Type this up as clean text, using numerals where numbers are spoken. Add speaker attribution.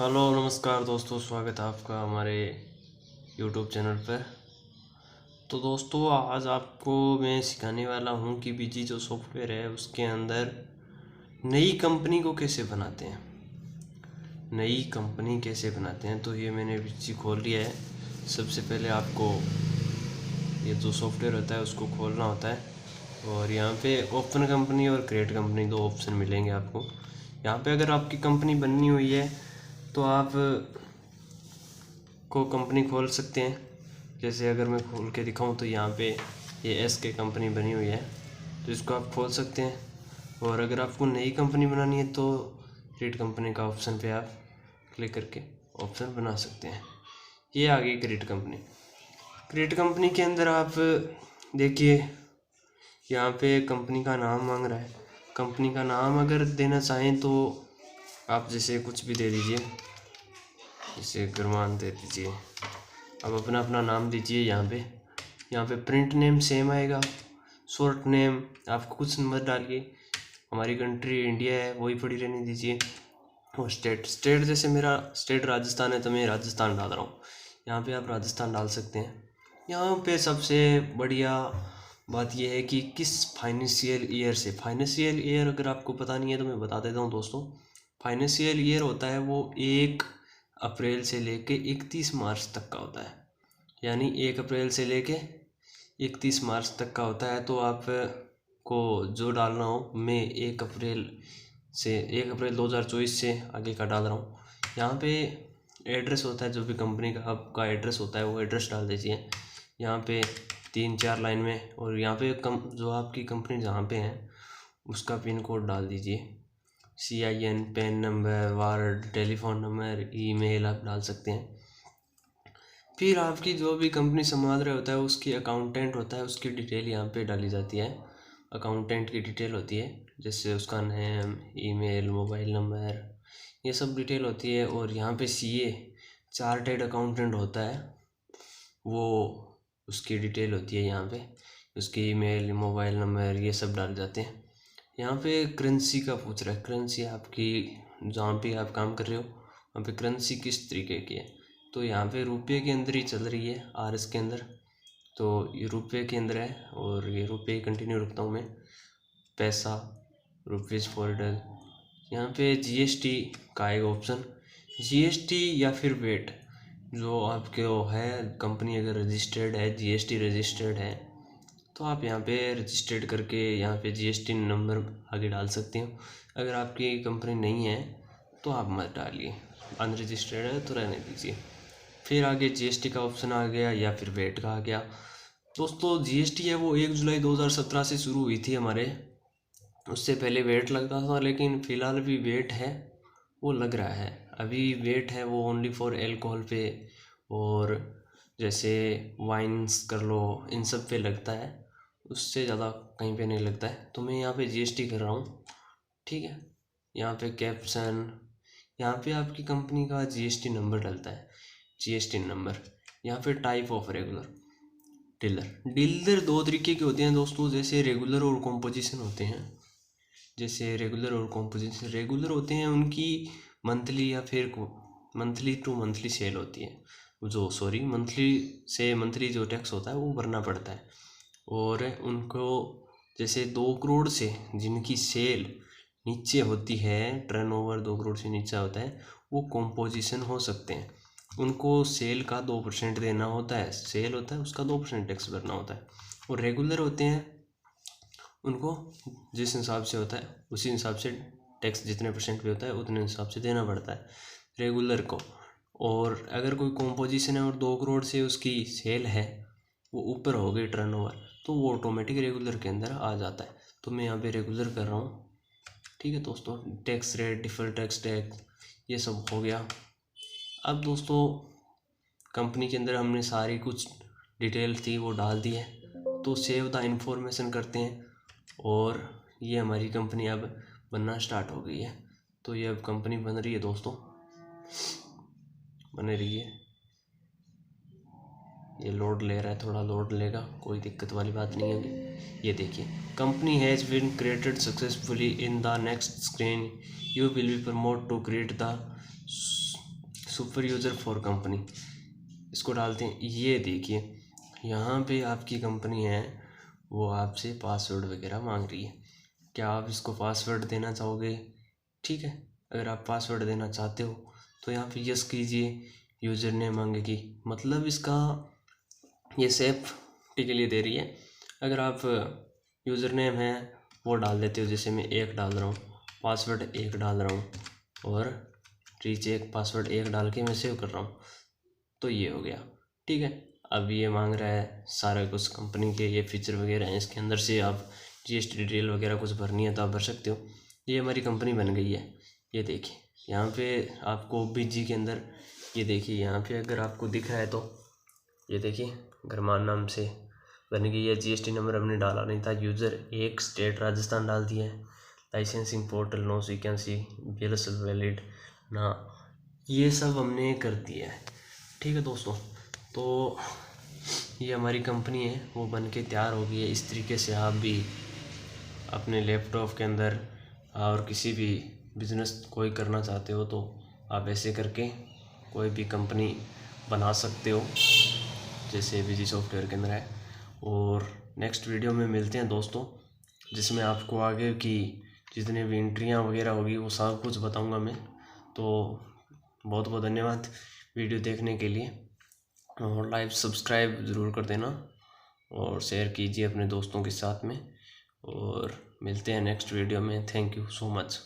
Speaker 1: Hello नमस्कार दोस्तों, स्वागत है आपका हमारे यूट्यूब चैनल पर। तो दोस्तों, आज आपको मैं सिखाने वाला हूँ कि बीजी जो सॉफ्टवेयर है उसके अंदर नई कंपनी को कैसे बनाते हैं। नई कंपनी कैसे बनाते हैं, तो ये मैंने बीजी खोल लिया है। सबसे पहले आपको ये जो सॉफ्टवेयर होता है उसको खोलना होता है और यहाँ पे ओपन कंपनी और क्रिएट कंपनी दो ऑप्शन मिलेंगे आपको। यहाँ पे अगर आपकी कंपनी बननी हुई है तो आप को कंपनी खोल सकते हैं। जैसे अगर मैं खोल के दिखाऊं तो यहाँ पे ये एस के कंपनी बनी हुई है, तो इसको आप खोल सकते हैं। और अगर आपको नई कंपनी बनानी है तो क्रिएट कंपनी का ऑप्शन पे आप क्लिक करके ऑप्शन बना सकते हैं। ये आ गई क्रिएट कंपनी। क्रिएट कंपनी के अंदर आप देखिए, यहाँ पे कंपनी का नाम मांग रहा है। कंपनी का नाम अगर देना चाहें तो आप जैसे कुछ भी दे दीजिए, जैसे गुरमान दे दीजिए। अब अपना अपना नाम दीजिए। यहाँ पे प्रिंट नेम सेम आएगा। शॉर्ट नेम आपको कुछ नंबर डालिए। हमारी कंट्री इंडिया है, वही पड़ी रहने दीजिए। और स्टेट जैसे मेरा स्टेट राजस्थान है तो मैं राजस्थान डाल रहा हूँ। यहाँ पे आप राजस्थान डाल सकते हैं। यहाँ पे सबसे बढ़िया बात यह है कि किस फाइनेंशियल ईयर से, फाइनेंशियल ईयर अगर आपको पता नहीं है तो मैं बता देता हूँ दोस्तों। फाइनेंशियल ईयर होता है वो 1 अप्रैल से लेके 31 मार्च तक का होता है। यानी 1 अप्रैल से लेके 31 मार्च तक का होता है। तो आप को जो डालना हो, मैं 1 अप्रैल 2024 से आगे का डाल रहा हूँ। यहाँ पे एड्रेस होता है, जो भी कंपनी का आपका एड्रेस होता है वो एड्रेस डाल दीजिए यहाँ पे 3-4 लाइन में। और यहाँ पे जो आपकी कंपनी जहाँ पे है उसका पिन कोड डाल दीजिए। CIN, pan number, ward, telephone number, email आप डाल सकते हैं। फिर आपकी जो भी कंपनी संभाल रहा होता है उसकी अकाउंटेंट होता है, उसकी डिटेल यहाँ पे डाली जाती है। अकाउंटेंट की डिटेल होती है, जैसे उसका नेम, ईमेल, मोबाइल नंबर, ये सब डिटेल होती है। और यहाँ पे CA, चार्टेड अकाउंटेंट होता है, वो उसकी डिटेल होती है यहाँ पे। उसकी ईमेल, मोबाइल नंबर, ये सब डाल जाते हैं। यहाँ पे करेंसी का पूछ रहा है। करेंसी आपकी जहाँ पे आप काम कर रहे हो वहाँ पे करेंसी किस तरीके की है, तो यहाँ पे रुपये के अंदर ही चल रही है, RS के अंदर। तो ये रुपये के अंदर है और ये रुपये कंटिन्यू रखता हूँ मैं। पैसा, रुपीज़ फोल्डर। यहाँ पे GST का एक ऑप्शन, GST या फिर वेट, जो आपके वो है कंपनी अगर रजिस्टर्ड है, GST रजिस्टर्ड है, तो आप यहाँ पे रजिस्टर्ड करके यहाँ पे GST नंबर आगे डाल सकते हो। अगर आपकी कंपनी नहीं है तो आप मत डालिए, अनरजिस्टर्ड है तो रहने दीजिए। फिर आगे GST का ऑप्शन आ गया या फिर वेट का आ गया। दोस्तों, GST है वो 1 जुलाई 2017 से शुरू हुई थी हमारे। उससे पहले वेट लगता था, लेकिन फ़िलहाल अभी वेट है वो लग रहा है। अभी वेट है वो ओनली फॉर एल्कोहल पे, और जैसे वाइन्स कर लो, इन सब पे लगता है। उससे ज़्यादा कहीं पे नहीं लगता है। तो मैं यहाँ पे GST कर रहा हूँ, ठीक है। यहाँ पे कैप्शन, यहाँ पे आपकी कंपनी का GST नंबर डलता है, GST नंबर। यहाँ पे टाइप ऑफ रेगुलर, डीलर 2 तरीके के होते हैं दोस्तों, जैसे रेगुलर और कॉम्पोजिशन होते हैं। जैसे रेगुलर और कॉम्पोजिशन, रेगुलर होते हैं उनकी मंथली या फिर मंथली टू मंथली सेल होती है, मंथली से मंथली जो टैक्स होता है वो भरना पड़ता है। और उनको जैसे 2 करोड़ से जिनकी सेल नीचे होती है, टर्नओवर 2 करोड़ से नीचे होता है, वो कॉम्पोजिशन हो सकते हैं। उनको सेल का 2% देना होता है, सेल होता है उसका 2% टैक्स भरना होता है। और रेगुलर होते हैं, उनको जिस हिसाब से होता है उसी हिसाब से टैक्स जितने % पे होता है उतने हिसाब से देना पड़ता है रेगुलर को। और अगर कोई कॉम्पोजिशन है और 2 करोड़ से उसकी सेल है, वो ऊपर हो गई टर्नओवर, तो वो ऑटोमेटिक रेगुलर के अंदर आ जाता है। तो मैं यहाँ पे रेगुलर कर रहा हूँ, ठीक है दोस्तों। टैक्स रेट, डिफर्ड टैक्स, ये सब हो गया। अब दोस्तों, कंपनी के अंदर हमने सारी कुछ डिटेल थी वो डाल दी है, तो सेव द इंफॉर्मेशन करते हैं। और ये हमारी कंपनी अब बनना स्टार्ट हो गई है। तो ये अब कंपनी बन रही है दोस्तों, बन रही है। ये लोड ले रहा है, थोड़ा लोड लेगा, कोई दिक्कत वाली बात नहीं होगी। ये देखिए, company has been created successfully. In the next screen you will be promote to create the super user for company, इसको डालते हैं। ये देखिए यहाँ पे आपकी कंपनी है वो आपसे पासवर्ड वगैरह मांग रही है। क्या आप इसको पासवर्ड देना चाहोगे? ठीक है, अगर आप पासवर्ड देना चाहते हो तो यहाँ पे यस कीजिए। यूज़र नेम मांगेगी, मतलब इसका ये सेफ्टी के लिए दे रही है। अगर आप यूज़र नेम है वो डाल देते हो, जैसे मैं 1 डाल रहा हूँ, पासवर्ड 1 डाल रहा हूँ और रीचेक पासवर्ड 1 डाल के मैं सेव कर रहा हूँ, तो ये हो गया। ठीक है, अब ये मांग रहा है सारा कुछ कंपनी के ये फीचर वगैरह हैं, इसके अंदर से आप जीएसटी डिटेल वगैरह कुछ भरनी है तो आप भर सकते हो। ये हमारी कंपनी बन गई है। ये देखिए यहाँ पे आपको ओबीजी के अंदर ये देखिए यहाँ पे अगर आपको दिख रहा है तो ये देखिए घरमान नाम से बन गई है। जीएसटी नंबर हमने डाला नहीं था, यूज़र 1 स्टेट राजस्थान डाल दिया है। Licensing portal no vacancy BLSL valid ना, ये सब हमने कर दिया है। ठीक है दोस्तों, तो ये हमारी कंपनी है वो बन के तैयार हो गई है। इस तरीके से आप भी अपने लैपटॉप के अंदर और किसी भी बिज़नेस कोई करना चाहते हो तो आप ऐसे करके कोई भी कंपनी बना सकते हो, जैसे बीजी सॉफ्टवेयर के अंदर है। और नेक्स्ट वीडियो में मिलते हैं दोस्तों, जिसमें आपको आगे की जितने भी एंट्रियाँ वगैरह होगी वो सब कुछ बताऊंगा मैं। तो बहुत बहुत धन्यवाद वीडियो देखने के लिए, और लाइक सब्सक्राइब ज़रूर कर देना और शेयर कीजिए अपने दोस्तों के साथ में। और मिलते हैं नेक्स्ट वीडियो में। Thank you so much.